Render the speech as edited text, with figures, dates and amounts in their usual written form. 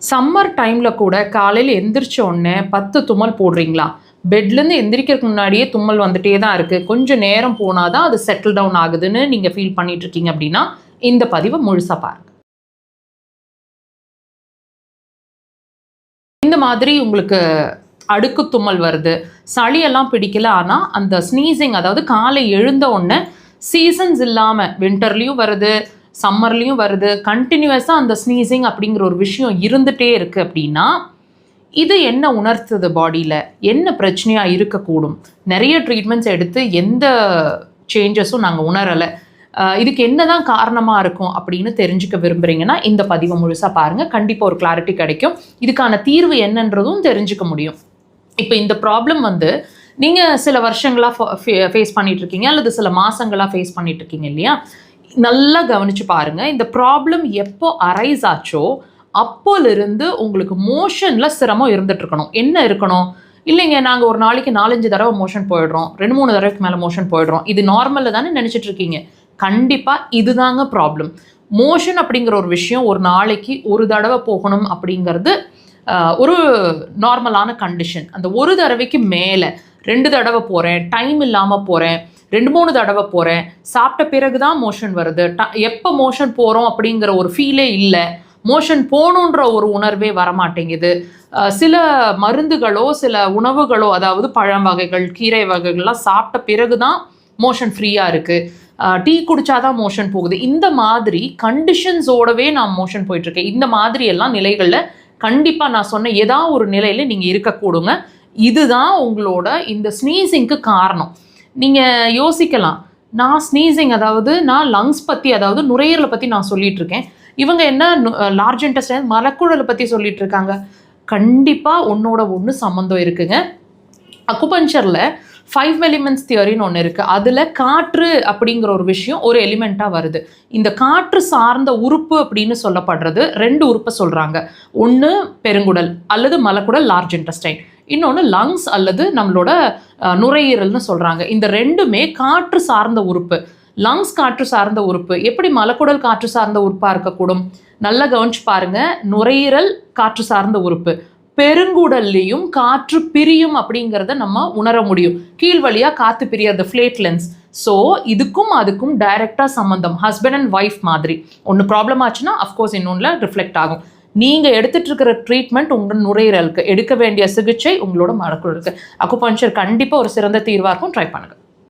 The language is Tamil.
சம்மர் டைமில் கூட காலையில் எந்திரிச்ச உடனே 10 தும்மல் போடுறீங்களா? பெட்லேருந்து எந்திரிக்கிறதுக்கு முன்னாடியே தும்மல் வந்துட்டே தான் இருக்குது, கொஞ்சம் நேரம் போனால் தான் அது செட்டில் டவுன் ஆகுதுன்னு நீங்கள் ஃபீல் பண்ணிட்டு இருக்கீங்க அப்படின்னா இந்த பதிவை முழுசாக பாருங்கள். இந்த மாதிரி உங்களுக்கு அடுக்கு தும்மல் வருது, சளியெல்லாம் பிடிக்கல, ஆனால் அந்த ஸ்னீசிங், அதாவது காலை எழுந்த உடனே சீசன்ஸ் இல்லாமல் வின்டர்லேயும் வருது, சம்மர்லேயும் வருது, கண்டினியூஸாக அந்த ஸ்னீசிங் அப்படிங்கிற ஒரு விஷயம் இருந்துகிட்டே இருக்குது அப்படின்னா இது என்ன உணர்த்துது? பாடியில் என்ன பிரச்சனையாக இருக்கக்கூடும்? நிறைய ட்ரீட்மெண்ட்ஸ் எடுத்து எந்த சேஞ்சஸும் நாங்கள் உணரலை, இதுக்கு என்ன தான் காரணமாக இருக்கும் அப்படின்னு தெரிஞ்சுக்க விரும்புகிறீங்கன்னா இந்த பதிவை முழுசாக பாருங்கள். கண்டிப்பாக ஒரு கிளாரிட்டி கிடைக்கும், இதுக்கான தீர்வு என்னன்றதும் தெரிஞ்சுக்க முடியும். இப்போ இந்த ப்ராப்ளம் நீங்கள் சில வருஷங்களாக ஃபேஸ் பண்ணிகிட்ருக்கீங்க அல்லது சில மாதங்களாக ஃபேஸ் பண்ணிகிட்ருக்கீங்க இல்லையா? நல்லா கவனித்து பாருங்கள். இந்த ப்ராப்ளம் எப்போ அரைஸ் ஆச்சோ அப்போலிருந்து உங்களுக்கு மோஷனில் சிரமம் இருந்துகிட்ருக்கணும். என்ன இருக்கணும்? இல்லைங்க, நாங்கள் ஒரு நாளைக்கு 4-5 தடவை மோஷன் போயிடுறோம், 2-3 தடவைக்கு மேலே மோஷன் போயிடுறோம், இது நார்மலில் தானே நினச்சிட்ருக்கீங்க. கண்டிப்பாக இதுதாங்க ப்ராப்ளம். மோஷன் அப்படிங்கிற ஒரு விஷயம் ஒரு நாளைக்கு ஒரு தடவை போகணும் அப்படிங்கிறது ஒரு நார்மலான கண்டிஷன். அந்த ஒரு தடவைக்கு மேலே 2 தடவை போகிறேன், டைம் இல்லாமல் போகிறேன், 2-3 தடவை போகிறேன், சாப்பிட்ட பிறகு தான் மோஷன் வருது, எப்போ மோஷன் போகிறோம் அப்படிங்கிற ஒரு ஃபீலே இல்லை, மோஷன் போகணுன்ற ஒரு உணர்வே வரமாட்டேங்குது, சில மருந்துகளோ சில உணவுகளோ, அதாவது பழம் வகைகள், கீரை வகைகள்லாம் சாப்பிட்ட பிறகு தான் மோஷன் ஃப்ரீயாக இருக்குது, டீ குடித்தாதான் மோஷன் போகுது, இந்த மாதிரி கண்டிஷன்ஸோடவே நான் மோஷன் போயிட்டுருக்கேன். இந்த மாதிரி எல்லாம் நிலைகளில் கண்டிப்பாக நான் சொன்ன ஏதாவது ஒரு நிலையில் நீங்கள் இருக்கக்கூடுங்க. இதுதான் உங்களோட இந்த ஸ்னீசிங்க்கு காரணம். நீங்கள் யோசிக்கலாம், நான் ஸ்னீசிங், அதாவது நான் லங்ஸ் பற்றி, அதாவது நுரையீரலை பற்றி நான் சொல்லிகிட்ருக்கேன், இவங்க என்ன லார்ஜ் இன்டெஸ்டைன் மலக்குடலை பற்றி சொல்லிகிட்டு இருக்காங்க. கண்டிப்பாக ஒன்றோட ஒன்று சம்மந்தம் இருக்குங்க. அக்குபஞ்சரில் 5 எலிமெண்ட்ஸ் தியரின்னு ஒன்று இருக்குது. அதில் காற்று அப்படிங்கிற ஒரு விஷயம் ஒரு எலிமெண்ட்டாக வருது. இந்த காற்று சார்ந்த உறுப்பு அப்படின்னு சொல்லப்படுறது 2 உறுப்பை சொல்கிறாங்க. ஒன்று பெருங்குடல் அல்லது மலக்குடல் லார்ஜ் இன்டெஸ்டைன், இன்னொன்று லங்ஸ் அல்லது நம்மளோட நுரையீரல்னு சொல்கிறாங்க. இந்த 2மே காற்று சார்ந்த உறுப்பு. லங்ஸ் காற்று சார்ந்த உறுப்பு, எப்படி மலக்குடல் காற்று சார்ந்த உறுப்பாக இருக்கக்கூடும்? நல்லா கவனிச்சு பாருங்கள். நுரையீரல் காற்று சார்ந்த உறுப்பு, பெருங்குடல்லையும் காற்று பிரியும் அப்படிங்கிறத நம்ம உணர முடியும். கீழ் வழியாக காற்று பிரியறது ஃப்ளேட்லென்ஸ். ஸோ இதுக்கும் அதுக்கும் டைரெக்டாக சம்மந்தம், ஹஸ்பண்ட் அண்ட் ஒய்ஃப் மாதிரி. ஒன்று ப்ராப்ளம் ஆச்சுன்னா அஃப்கோர்ஸ் இன்னொன்றில் ரிஃப்ளெக்ட் ஆகும். நீங்கள் எடுத்துகிட்டு இருக்கிற ட்ரீட்மெண்ட் உங்கள் நுரையீரலுக்கு, எடுக்க வேண்டிய சிகிச்சை உங்களோட மலக்குடலுக்கு. அக்குபஞ்சர் கண்டிப்பாக ஒரு சிறந்த தீர்வாக இருக்கும். ட்ரை பண்ணுங்கள்.